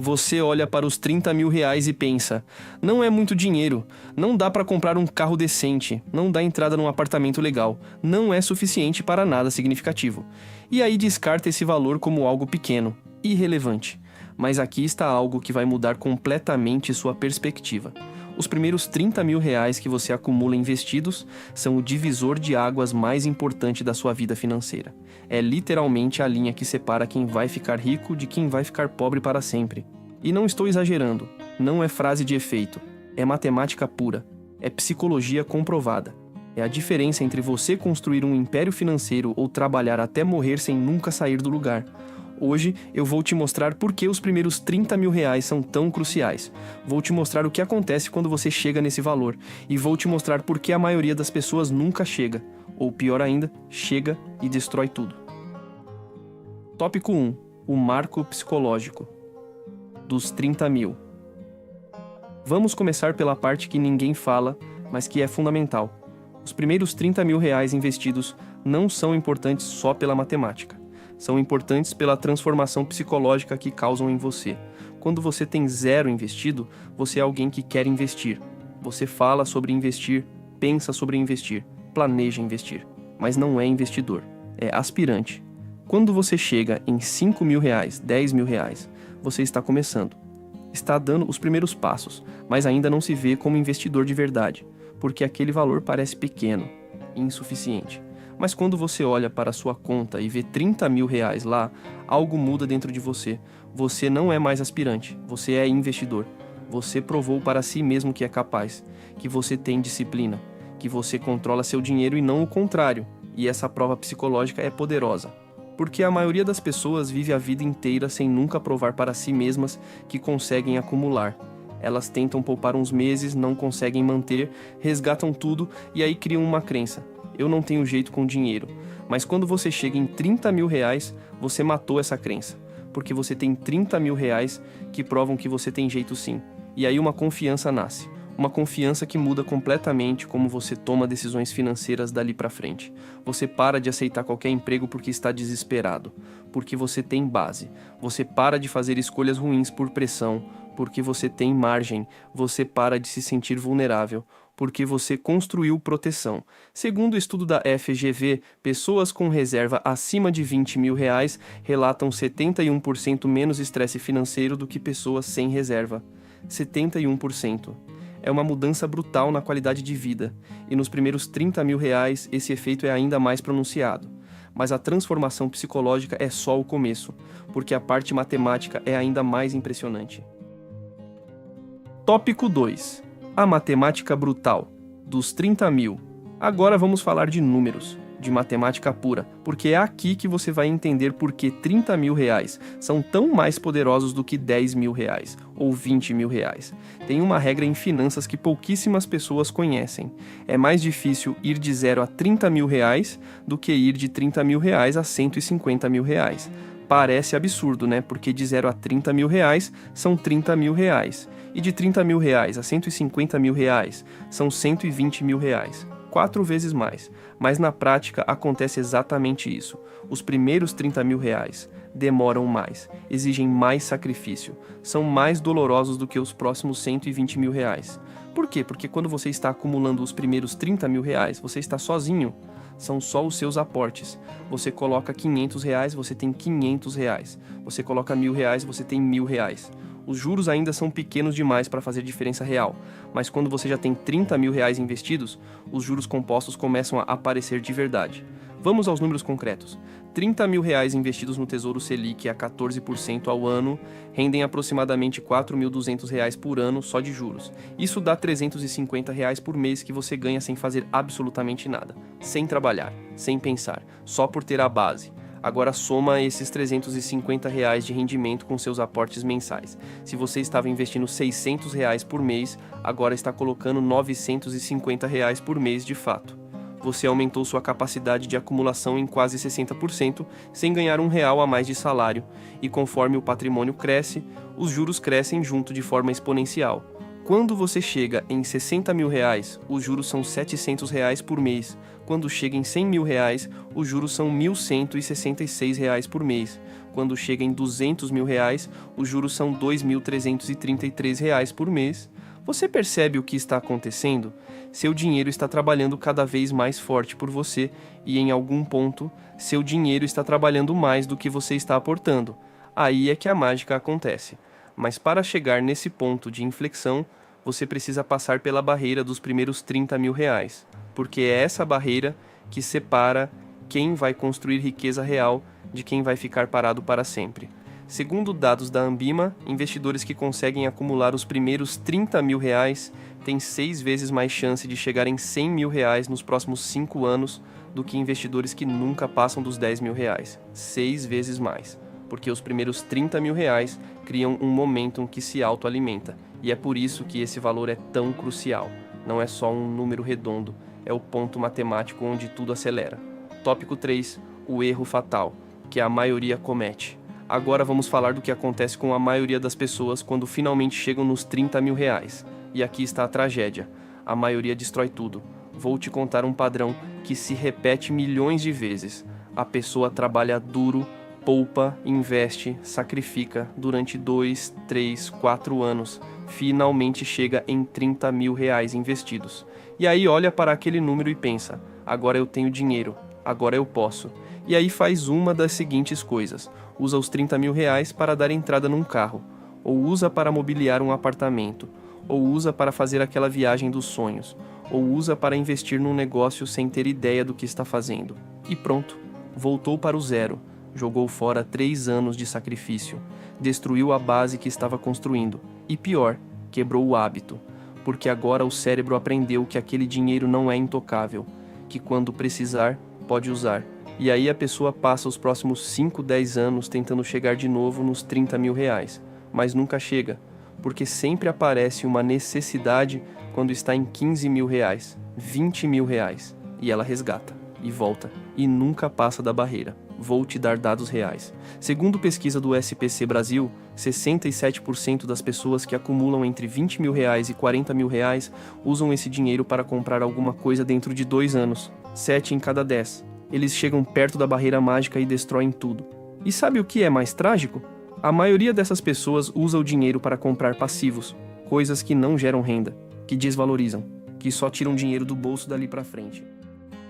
Você olha para os 30 mil reais e pensa, não é muito dinheiro, não dá para comprar um carro decente, não dá entrada num apartamento legal, não é suficiente para nada significativo. E aí descarta esse valor como algo pequeno, irrelevante. Mas aqui está algo que vai mudar completamente sua perspectiva. Os primeiros 30 mil reais que você acumula investidos são o divisor de águas mais importante da sua vida financeira. É literalmente a linha que separa quem vai ficar rico de quem vai ficar pobre para sempre. E não estou exagerando, não é frase de efeito, é matemática pura, é psicologia comprovada. É a diferença entre você construir um império financeiro ou trabalhar até morrer sem nunca sair do lugar. Hoje eu vou te mostrar por que os primeiros 30 mil reais são tão cruciais. Vou te mostrar o que acontece quando você chega nesse valor. E vou te mostrar por que a maioria das pessoas nunca chega. Ou pior ainda, chega e destrói tudo. Tópico 1. O marco psicológico. Dos 30 mil. Vamos começar pela parte que ninguém fala, mas que é fundamental. Os primeiros 30 mil reais investidos não são importantes só pela matemática. São importantes pela transformação psicológica que causam em você. Quando você tem zero investido, você é alguém que quer investir. Você fala sobre investir, pensa sobre investir, planeja investir, mas não é investidor, é aspirante. Quando você chega em 5 mil reais, 10 mil reais, você está começando. Está dando os primeiros passos, mas ainda não se vê como investidor de verdade, porque aquele valor parece pequeno, insuficiente. Mas quando você olha para a sua conta e vê 30 mil reais lá, algo muda dentro de você. Você não é mais aspirante, você é investidor. Você provou para si mesmo que é capaz, que você tem disciplina, que você controla seu dinheiro e não o contrário. E essa prova psicológica é poderosa. Porque a maioria das pessoas vive a vida inteira sem nunca provar para si mesmas que conseguem acumular. Elas tentam poupar uns meses, não conseguem manter, resgatam tudo e aí criam uma crença. Eu não tenho jeito com dinheiro. Mas quando você chega em 30 mil reais, você matou essa crença. Porque você tem 30 mil reais que provam que você tem jeito sim. E aí uma confiança nasce. Uma confiança que muda completamente como você toma decisões financeiras dali pra frente. Você para de aceitar qualquer emprego porque está desesperado. Porque você tem base. Você para de fazer escolhas ruins por pressão. Porque você tem margem. Você para de se sentir vulnerável. Porque você construiu proteção. Segundo o estudo da FGV, pessoas com reserva acima de 20 mil reais relatam 71% menos estresse financeiro do que pessoas sem reserva. 71%. É uma mudança brutal na qualidade de vida, e nos primeiros 30 mil reais esse efeito é ainda mais pronunciado. Mas a transformação psicológica é só o começo, porque a parte matemática é ainda mais impressionante. Tópico 2. A matemática brutal, dos 30 mil. Agora vamos falar de números, de matemática pura, porque é aqui que você vai entender por que 30 mil reais são tão mais poderosos do que 10 mil reais, ou 20 mil reais. Tem uma regra em finanças que pouquíssimas pessoas conhecem. É mais difícil ir de 0 a 30 mil reais do que ir de 30 mil reais a 150 mil reais. Parece absurdo, né? Porque de 0 a 30 mil reais são 30 mil reais. E de 30 mil reais a 150 mil reais são 120 mil reais. 4 vezes mais. Mas na prática acontece exatamente isso. Os primeiros 30 mil reais demoram mais, exigem mais sacrifício, são mais dolorosos do que os próximos 120 mil reais. Por quê? Porque quando você está acumulando os primeiros 30 mil reais, você está sozinho. São só os seus aportes. Você coloca 500 reais, você tem 500 reais. Você coloca 1.000 reais, você tem 1.000 reais. Os juros ainda são pequenos demais para fazer diferença real, mas quando você já tem 30 mil reais investidos, os juros compostos começam a aparecer de verdade. Vamos aos números concretos. 30 mil reais investidos no Tesouro Selic a 14% ao ano rendem aproximadamente 4.200 reais por ano só de juros. Isso dá 350 reais por mês que você ganha sem fazer absolutamente nada, sem trabalhar, sem pensar, só por ter a base. Agora soma esses 350 reais de rendimento com seus aportes mensais. Se você estava investindo 600 reais por mês, agora está colocando 950 reais por mês de fato. Você aumentou sua capacidade de acumulação em quase 60%, sem ganhar R$1 a mais de salário. E conforme o patrimônio cresce, os juros crescem junto de forma exponencial. Quando você chega em 60 mil reais, os juros são 700 reais por mês. Quando chega em 100 mil reais, os juros são 1.166 reais por mês. Quando chega em 200 mil reais, os juros são 2.333 reais por mês. Você percebe o que está acontecendo? Seu dinheiro está trabalhando cada vez mais forte por você e, em algum ponto, seu dinheiro está trabalhando mais do que você está aportando. Aí é que a mágica acontece. Mas para chegar nesse ponto de inflexão, você precisa passar pela barreira dos primeiros 30 mil reais, porque é essa barreira que separa quem vai construir riqueza real de quem vai ficar parado para sempre. Segundo dados da Ambima, investidores que conseguem acumular os primeiros 30 mil reais têm 6 vezes mais chance de chegar em 100 mil reais nos próximos 5 anos do que investidores que nunca passam dos 10 mil reais. 6 vezes mais, porque os primeiros 30 mil reais criam um momentum que se autoalimenta, e é por isso que esse valor é tão crucial. Não é só um número redondo, é o ponto matemático onde tudo acelera. Tópico 3. O erro fatal, que a maioria comete. Agora vamos falar do que acontece com a maioria das pessoas quando finalmente chegam nos 30 mil reais. E aqui está a tragédia. A maioria destrói tudo. Vou te contar um padrão que se repete milhões de vezes. A pessoa trabalha duro, poupa, investe, sacrifica durante 2, 3, 4 anos. Finalmente chega em 30 mil reais investidos. E aí olha para aquele número e pensa, agora eu tenho dinheiro, agora eu posso. E aí faz uma das seguintes coisas. Usa os 30 mil reais para dar entrada num carro, ou usa para mobiliar um apartamento, ou usa para fazer aquela viagem dos sonhos, ou usa para investir num negócio sem ter ideia do que está fazendo. E pronto, voltou para o zero, jogou fora 3 anos de sacrifício, destruiu a base que estava construindo, e pior, quebrou o hábito, porque agora o cérebro aprendeu que aquele dinheiro não é intocável, que quando precisar, pode usar. E aí a pessoa passa os próximos 5, 10 anos tentando chegar de novo nos 30 mil reais, mas nunca chega, porque sempre aparece uma necessidade quando está em 15 mil reais, 20 mil reais, e ela resgata, e volta, e nunca passa da barreira. Vou te dar dados reais. Segundo pesquisa do SPC Brasil, 67% das pessoas que acumulam entre 20 mil reais e 40 mil reais usam esse dinheiro para comprar alguma coisa dentro de 2 anos, 7 em cada 10. Eles chegam perto da barreira mágica e destroem tudo. E sabe o que é mais trágico? A maioria dessas pessoas usa o dinheiro para comprar passivos, coisas que não geram renda, que desvalorizam, que só tiram dinheiro do bolso dali para frente.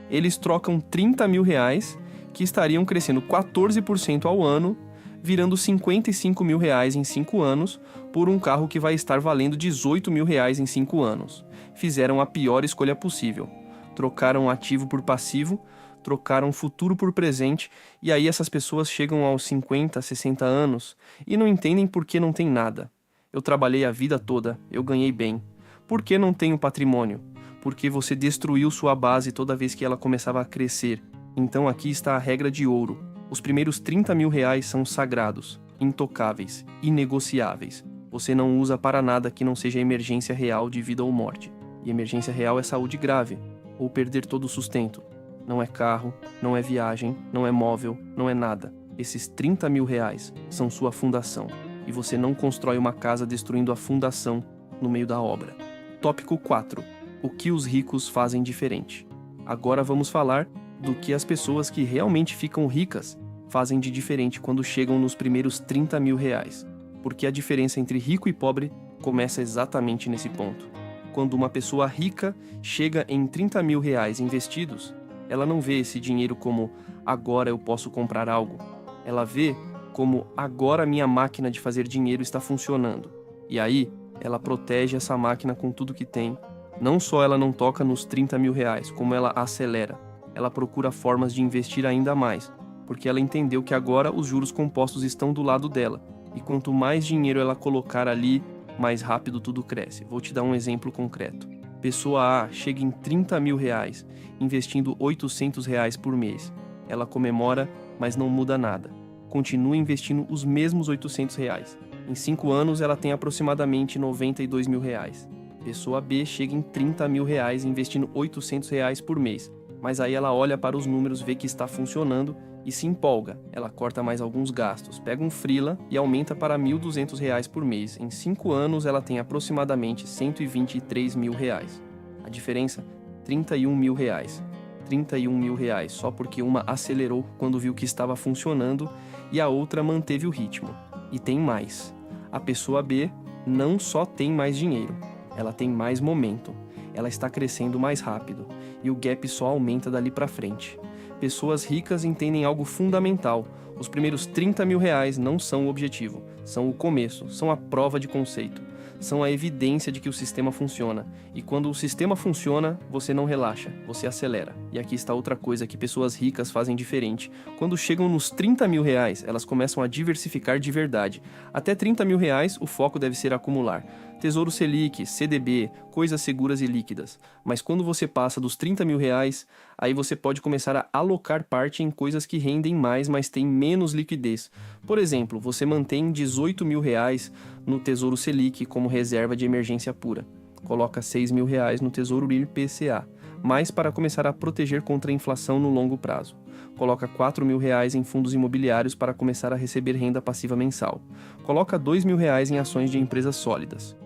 Eles trocam 30 mil reais, que estariam crescendo 14% ao ano, virando 55 mil reais em 5 anos, por um carro que vai estar valendo 18 mil reais em 5 anos. Fizeram a pior escolha possível. Trocaram ativo por passivo, trocaram futuro por presente, e aí essas pessoas chegam aos 50, 60 anos e não entendem por que não tem nada. Eu trabalhei a vida toda, eu ganhei bem. Por que não tenho patrimônio? Porque você destruiu sua base toda vez que ela começava a crescer. Então aqui está a regra de ouro. Os primeiros 30 mil reais são sagrados, intocáveis, inegociáveis. Você não usa para nada que não seja emergência real de vida ou morte. E emergência real é saúde grave, ou perder todo o sustento. Não é carro, não é viagem, não é móvel, não é nada. Esses 30 mil reais são sua fundação. E você não constrói uma casa destruindo a fundação no meio da obra. Tópico 4. O que os ricos fazem diferente. Agora vamos falar do que as pessoas que realmente ficam ricas fazem de diferente quando chegam nos primeiros 30 mil reais. Porque a diferença entre rico e pobre começa exatamente nesse ponto. Quando uma pessoa rica chega em 30 mil reais investidos, ela não vê esse dinheiro como agora eu posso comprar algo. Ela vê como agora minha máquina de fazer dinheiro está funcionando. E aí, ela protege essa máquina com tudo que tem. Não só ela não toca nos 30 mil reais, como ela acelera. Ela procura formas de investir ainda mais, porque ela entendeu que agora os juros compostos estão do lado dela. E quanto mais dinheiro ela colocar ali, mais rápido tudo cresce. Vou te dar um exemplo concreto. Pessoa A chega em 30 mil reais, investindo 800 reais por mês. Ela comemora, mas não muda nada. Continua investindo os mesmos 800 reais. Em 5 anos, ela tem aproximadamente 92 mil reais. Pessoa B chega em 30 mil reais, investindo 800 reais por mês. Mas aí ela olha para os números, vê que está funcionando e se empolga. Ela corta mais alguns gastos, pega um freela e aumenta para R$ 1.200 por mês. Em 5 anos ela tem aproximadamente R$ 123 mil. A diferença? R$ 31 mil. R$ 31 mil, só porque uma acelerou quando viu que estava funcionando e a outra manteve o ritmo. E tem mais. A pessoa B não só tem mais dinheiro, ela tem mais momento. Ela está crescendo mais rápido e o gap só aumenta dali para frente. Pessoas ricas entendem algo fundamental. Os primeiros R$ 30 mil não são o objetivo, são o começo, são a prova de conceito, são a evidência de que o sistema funciona. E quando o sistema funciona, você não relaxa, você acelera. E aqui está outra coisa que pessoas ricas fazem diferente. Quando chegam nos R$ 30 mil, elas começam a diversificar de verdade. Até R$ 30 mil, o foco deve ser acumular. Tesouro Selic, CDB, coisas seguras e líquidas. Mas quando você passa dos R$ 30 mil, aí você pode começar a alocar parte em coisas que rendem mais, mas têm menos liquidez. Por exemplo, você mantém R$ 18 mil no Tesouro Selic como reserva de emergência pura. Coloca R$ 6 mil no Tesouro IPCA, mais para começar a proteger contra a inflação no longo prazo. Coloca R$ 4 mil em fundos imobiliários para começar a receber renda passiva mensal. Coloca R$ 2 mil em ações de empresas sólidas.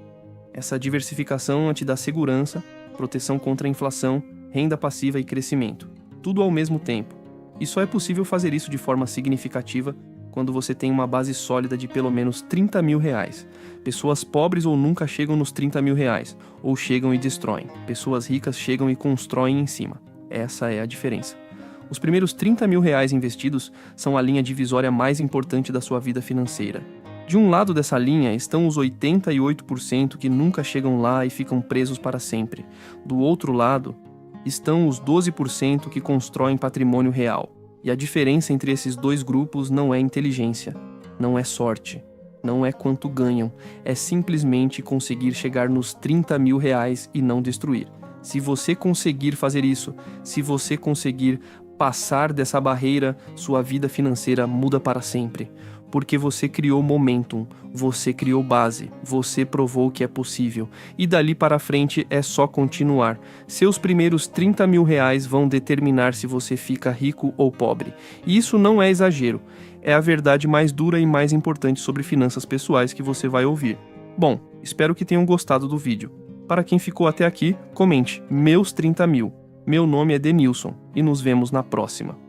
Essa diversificação te dá segurança, proteção contra a inflação, renda passiva e crescimento. Tudo ao mesmo tempo. E só é possível fazer isso de forma significativa quando você tem uma base sólida de pelo menos R$ 30 mil. Pessoas pobres ou nunca chegam nos R$ 30 mil, ou chegam e destroem. Pessoas ricas chegam e constroem em cima. Essa é a diferença. Os primeiros R$ 30 mil investidos são a linha divisória mais importante da sua vida financeira. De um lado dessa linha estão os 88% que nunca chegam lá e ficam presos para sempre. Do outro lado estão os 12% que constroem patrimônio real. E a diferença entre esses dois grupos não é inteligência, não é sorte, não é quanto ganham, é simplesmente conseguir chegar nos R$ 30 mil e não destruir. Se você conseguir fazer isso, se você conseguir passar dessa barreira, sua vida financeira muda para sempre. Porque você criou momentum, você criou base, você provou que é possível. E dali para frente é só continuar. Seus primeiros R$ 30 mil vão determinar se você fica rico ou pobre. E isso não é exagero, é a verdade mais dura e mais importante sobre finanças pessoais que você vai ouvir. Bom, espero que tenham gostado do vídeo. Para quem ficou até aqui, comente, meus 30 mil. Meu nome é Denilson e nos vemos na próxima.